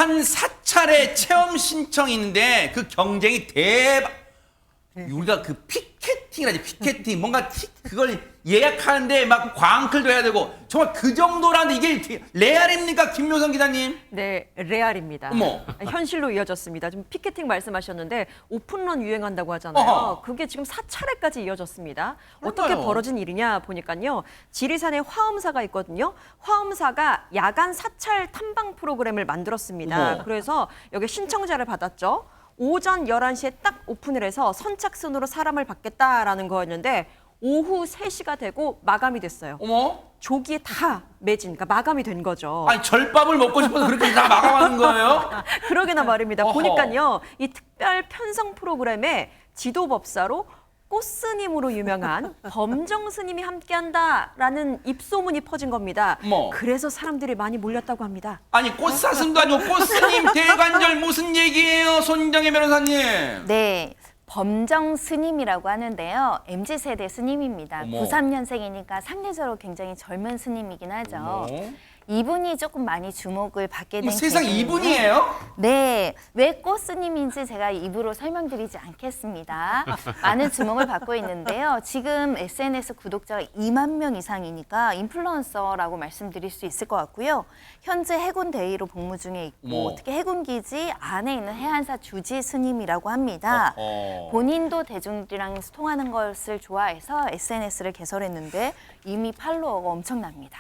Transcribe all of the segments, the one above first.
한 사찰의 체험 신청이 있는데 그 경쟁이 대박. 우리가 그 피켓팅이라지 피켓팅 뭔가 그걸 예약하는데 막 광클도 해야 되고 정말 그 정도라는데 이게 레알입니까 김묘성 기자님? 네, 레알입니다. 어머. 현실로 이어졌습니다. 지금 피켓팅 말씀하셨는데 오픈런 유행한다고 하잖아요. 어허. 그게 지금 사찰에까지 이어졌습니다. 그러니까요. 어떻게 벌어진 일이냐 보니까요. 지리산에 화엄사가 있거든요. 화엄사가 야간 사찰 탐방 프로그램을 만들었습니다. 어머. 그래서 여기 신청자를 받았죠. 오전 11시에 딱 오픈을 해서 선착순으로 사람을 받겠다라는 거였는데 오후 3시가 되고 마감이 됐어요. 어머? 조기에 다 매진, 그러니까 마감이 된 거죠. 아니 절밥을 먹고 싶어서 그렇게 다 마감하는 거예요? 그러게나 말입니다. 어허. 보니까요, 이 특별 편성 프로그램에 지도법사로 꽃스님으로 유명한 범정 스님이 함께한다라는 입소문이 퍼진 겁니다. 어머. 그래서 사람들이 많이 몰렸다고 합니다. 아니 꽃사슴도 아니고 꽃스님 대관절 무슨 얘기예요 손정혜 변호사님? 네, 범정 스님이라고 하는데요. MZ세대 스님입니다. 어머. 93년생이니까 상대적으로 굉장히 젊은 스님이긴 하죠. 어머. 이분이 조금 많이 주목을 받게 된 세상 계기는 이분이에요? 네, 왜 꽃스님인지 제가 입으로 설명드리지 않겠습니다. 많은 주목을 받고 있는데요. 지금 SNS 구독자가 2만 명 이상이니까 인플루언서라고 말씀드릴 수 있을 것 같고요. 현재 해군 대위로 복무 중에 있고 어머. 특히 해군 기지 안에 있는 해안사 주지 스님이라고 합니다. 본인도 대중들이랑 통하는 것을 좋아해서 SNS를 개설했는데 이미 팔로워가 엄청납니다.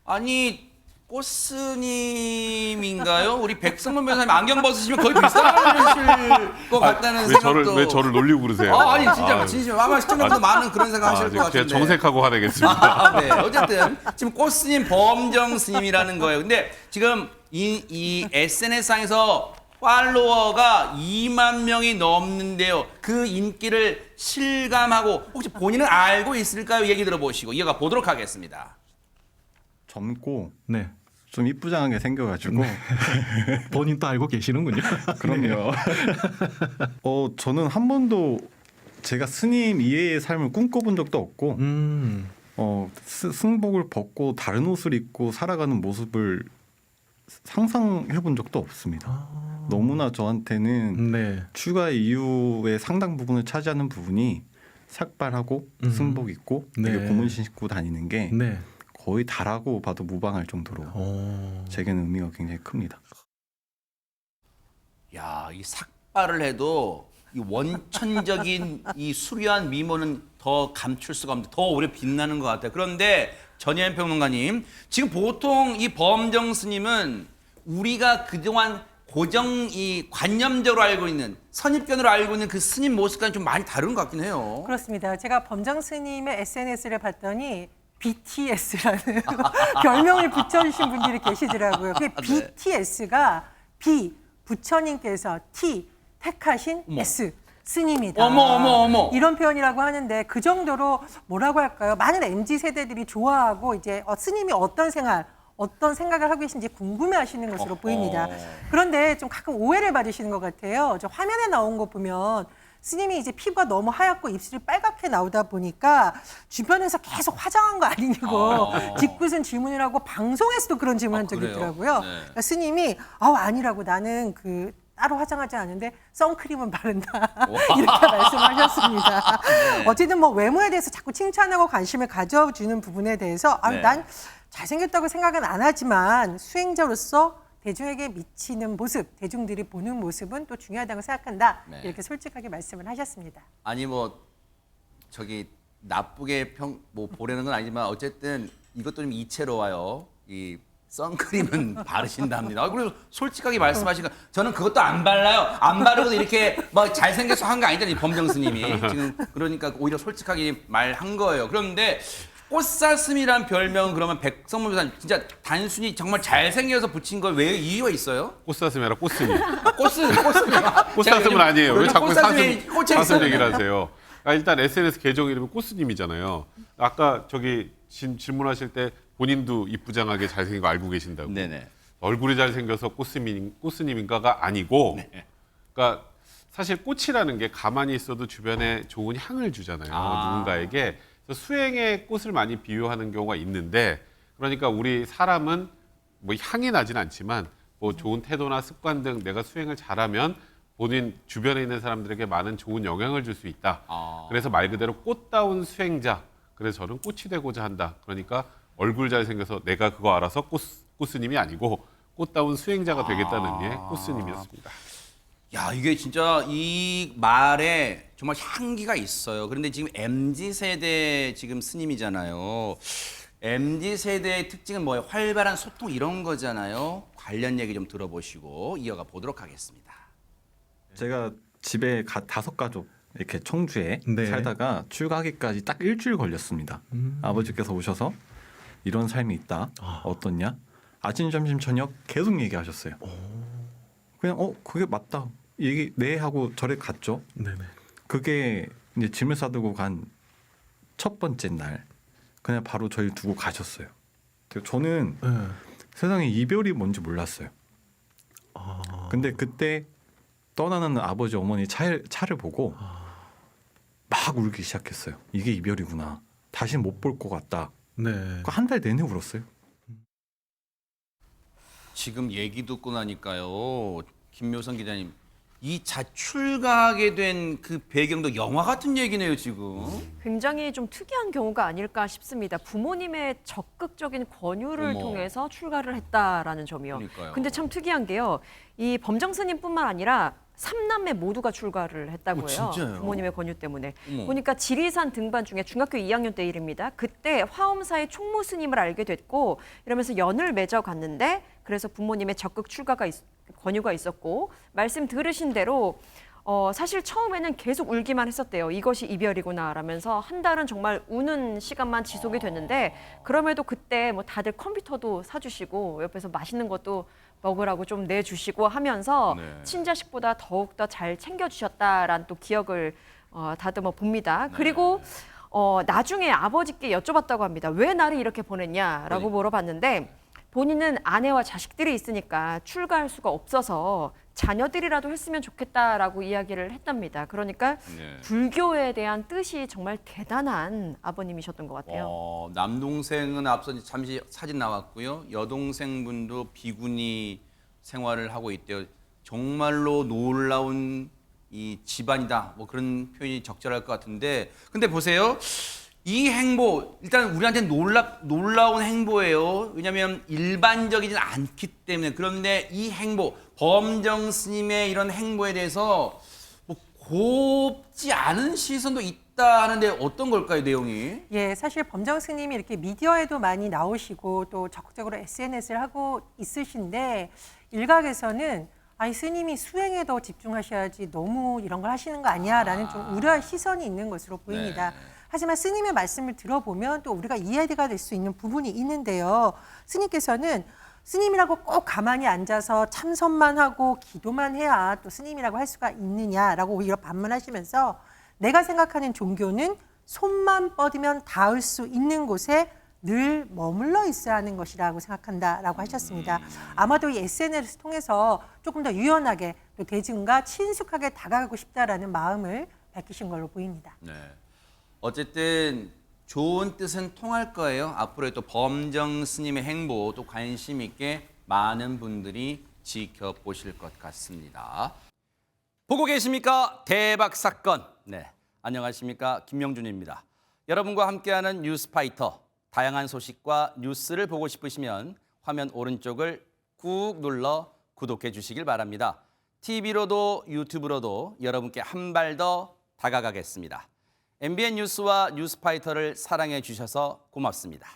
아니 꽃스님인가요? 우리 백성문 변호사님 안경 벗으시면 거의 비슷하실 것 같다는 생각도. 왜 저를 놀리고 그러세요? 아니 진짜 진심 아마 시청자분들 많은 그런 생각 하실 것 제가 같은데. 정색하고 화내겠습니다. 네, 어쨌든 지금 꽃스님 범정 스님이라는 거예요. 근데 지금 이 SNS상에서 팔로워가 2만 명이 넘는데요. 그 인기를 실감하고 혹시 본인은 알고 있을까요? 얘기 들어보시고 이어가 보도록 하겠습니다. 젊고 네. 좀 이쁘장하게 생겨가지고 본인도 알고 계시는군요. 그럼요. 저는 한 번도 제가 스님 이외의 삶을 꿈꿔본 적도 없고 승복을 벗고 다른 옷을 입고 살아가는 모습을 상상해본 적도 없습니다. 너무나 저한테는 네. 출가 이후의 상당 부분을 차지하는 부분이 삭발하고 승복 입고 네. 되게 고문신 신고 다니는 게 네. 거의 다라고 봐도 무방할 정도로 제게는 의미가 굉장히 큽니다. 야, 이 삭발을 해도 이 원천적인 이 수려한 미모는 더 감출 수가 없는데 더 오래 빛나는 것 같아요. 그런데 전혜연 평론가님, 지금 보통 이 범정 스님은 우리가 그동안 고정 이 관념적으로 알고 있는 선입견으로 알고 있는 그 스님 모습과는 좀 많이 다른 것 같긴 해요. 그렇습니다. 제가 범정 스님의 SNS를 봤더니 BTS라는 별명을 붙여주신 분들이 계시더라고요. 그게 BTS가 B 부처님께서 T 택하신 어머. S 스님이다. 어머. 이런 표현이라고 하는데 그 정도로 뭐라고 할까요? 많은 MZ 세대들이 좋아하고 이제 스님이 어떤 생각을 하고 계신지 궁금해하시는 것으로 보입니다. 그런데 좀 가끔 오해를 받으시는 것 같아요. 저 화면에 나온 거 보면 스님이 이제 피부가 너무 하얗고 입술이 빨갛게 나오다 보니까 주변에서 계속 화장한 거 아니냐고 짓궂은 질문을 하고 방송에서도 그런 질문한 적이 그래요? 있더라고요. 네. 그러니까 스님이 아니라고 나는 따로 화장하지 않은데 선크림은 바른다 이렇게 말씀하셨습니다. 네. 어쨌든 뭐 외모에 대해서 자꾸 칭찬하고 관심을 가져주는 부분에 대해서 네. 난 잘생겼다고 생각은 안 하지만 수행자로서 대중에게 미치는 모습, 대중들이 보는 모습은 또 중요하다고 생각한다. 네. 이렇게 솔직하게 말씀을 하셨습니다. 아니 뭐 저기 나쁘게 뭐 보려는 건 아니지만 어쨌든 이것도 좀 이채로워요. 이 선크림은 바르신답니다. 그래서 솔직하게 말씀하시니까 저는 그것도 안 발라요. 안 바르고도 이렇게 막 잘생겨서 한 거 아니잖아요. 범정 스님이 지금 그러니까 오히려 솔직하게 말한 거예요. 그런데 꽃사슴이란 별명은 그러면 백성문 변호사님 진짜 단순히 정말 잘생겨서 붙인 거 왜 이유가 있어요? 꽃사슴이 아니라 꽃스님. 꽃사슴은 아니에요. 왜 자꾸 사슴 꽃에 얘기를 하세요? 일단 SNS 계정 이름이 꽃스님이잖아요. 아까 저기 질문하실 때 본인도 이쁘장하게 잘생긴 거 알고 계신다고. 네네. 얼굴이 잘생겨서 꽃스님인가가 아니고, 그러니까 사실 꽃이라는 게 가만히 있어도 주변에 좋은 향을 주잖아요. 누군가에게. 그래서 수행에 꽃을 많이 비유하는 경우가 있는데, 그러니까 우리 사람은 뭐 향이 나진 않지만 뭐 좋은 태도나 습관 등 내가 수행을 잘하면 본인 주변에 있는 사람들에게 많은 좋은 영향을 줄 수 있다. 그래서 말 그대로 꽃다운 수행자. 그래서 저는 꽃이 되고자 한다. 그러니까 얼굴 잘생겨서 내가 그거 알아서 꽃스님이 아니고 꽃다운 수행자가 되겠다는 게 꽃스님이었습니다. 야, 이게 진짜 이 말에 정말 향기가 있어요. 그런데 지금 MZ세대 지금 스님이잖아요. MZ세대의 특징은 뭐예요? 활발한 소통 이런 거잖아요. 관련 얘기 좀 들어보시고 이어가 보도록 하겠습니다. 제가 집에 5가족 이렇게 청주에 네. 살다가 출가하기까지 딱 일주일 걸렸습니다. 아버지께서 오셔서 이런 삶이 있다. 어떻냐? 아침, 점심, 저녁 계속 얘기하셨어요. 그냥 그게 맞다. 얘기 네 하고 절에 갔죠. 네네. 그게 이제 짐을 싸들고 간 첫 번째 날 그냥 바로 저희 두고 가셨어요. 저는 네. 세상에 이별이 뭔지 몰랐어요. 근데 그때 떠나는 아버지 어머니 차를 보고 막 울기 시작했어요. 이게 이별이구나. 다시 못 볼 것 같다. 네. 한 달 내내 울었어요. 지금 얘기 듣고 나니까요. 김묘선 기자님, 이 자출가하게 된 그 배경도 영화 같은 얘기네요, 지금. 굉장히 좀 특이한 경우가 아닐까 싶습니다. 부모님의 적극적인 권유를 어머. 통해서 출가를 했다라는 점이요. 그러니까요. 근데 참 특이한 게요. 이 범정 스님뿐만 아니라 3남매 모두가 출가를 했다고 해요. 진짜요? 부모님의 권유 때문에. 어머. 보니까 지리산 등반 중에 중학교 2학년 때 일입니다. 그때 화엄사의 총무 스님을 알게 됐고 이러면서 연을 맺어 갔는데 그래서 부모님의 적극 권유가 있었고 말씀 들으신 대로 사실 처음에는 계속 울기만 했었대요. 이것이 이별이구나라면서 한 달은 정말 우는 시간만 지속이 됐는데 그럼에도 그때 뭐 다들 컴퓨터도 사주시고 옆에서 맛있는 것도 먹으라고 좀 내주시고 하면서 네. 친자식보다 더욱더 잘 챙겨주셨다라는 또 기억을 다듬어 봅니다. 그리고 나중에 아버지께 여쭤봤다고 합니다. 왜 나를 이렇게 보냈냐라고 물어봤는데 본인은 아내와 자식들이 있으니까 출가할 수가 없어서 자녀들이라도 했으면 좋겠다라고 이야기를 했답니다. 그러니까 네. 불교에 대한 뜻이 정말 대단한 아버님이셨던 것 같아요. 남동생은 앞서 잠시 사진 나왔고요. 여동생분도 비구니 생활을 하고 있대요. 정말로 놀라운 이 집안이다. 뭐 그런 표현이 적절할 것 같은데, 근데 보세요. 이 행보 일단 우리한테는 놀라운 행보예요. 왜냐하면 일반적이진 않기 때문에. 그런데 이 행보, 범정 스님의 이런 행보에 대해서 뭐 곱지 않은 시선도 있다 하는데 어떤 걸까요, 내용이? 예, 사실 범정 스님이 이렇게 미디어에도 많이 나오시고 또 적극적으로 SNS를 하고 있으신데 일각에서는 아니 스님이 수행에 더 집중하셔야지 너무 이런 걸 하시는 거 아니야라는 좀 우려의 시선이 있는 것으로 보입니다. 네. 하지만 스님의 말씀을 들어보면 또 우리가 이해가 될 수 있는 부분이 있는데요. 스님께서는 스님이라고 꼭 가만히 앉아서 참선만 하고 기도만 해야 또 스님이라고 할 수가 있느냐라고 오히려 반문하시면서 내가 생각하는 종교는 손만 뻗으면 닿을 수 있는 곳에 늘 머물러 있어야 하는 것이라고 생각한다라고 하셨습니다. 아마도 이 SNS를 통해서 조금 더 유연하게 또 대중과 친숙하게 다가가고 싶다라는 마음을 밝히신 걸로 보입니다. 네. 어쨌든 좋은 뜻은 통할 거예요. 앞으로 또 범정 스님의 행보 또 관심 있게 많은 분들이 지켜보실 것 같습니다. 보고 계십니까? 대박 사건. 네, 안녕하십니까? 김명준입니다. 여러분과 함께하는 뉴스파이터. 다양한 소식과 뉴스를 보고 싶으시면 화면 오른쪽을 꾹 눌러 구독해 주시길 바랍니다. TV로도 유튜브로도 여러분께 한 발 더 다가가겠습니다. MBN 뉴스와 뉴스파이터를 사랑해 주셔서 고맙습니다.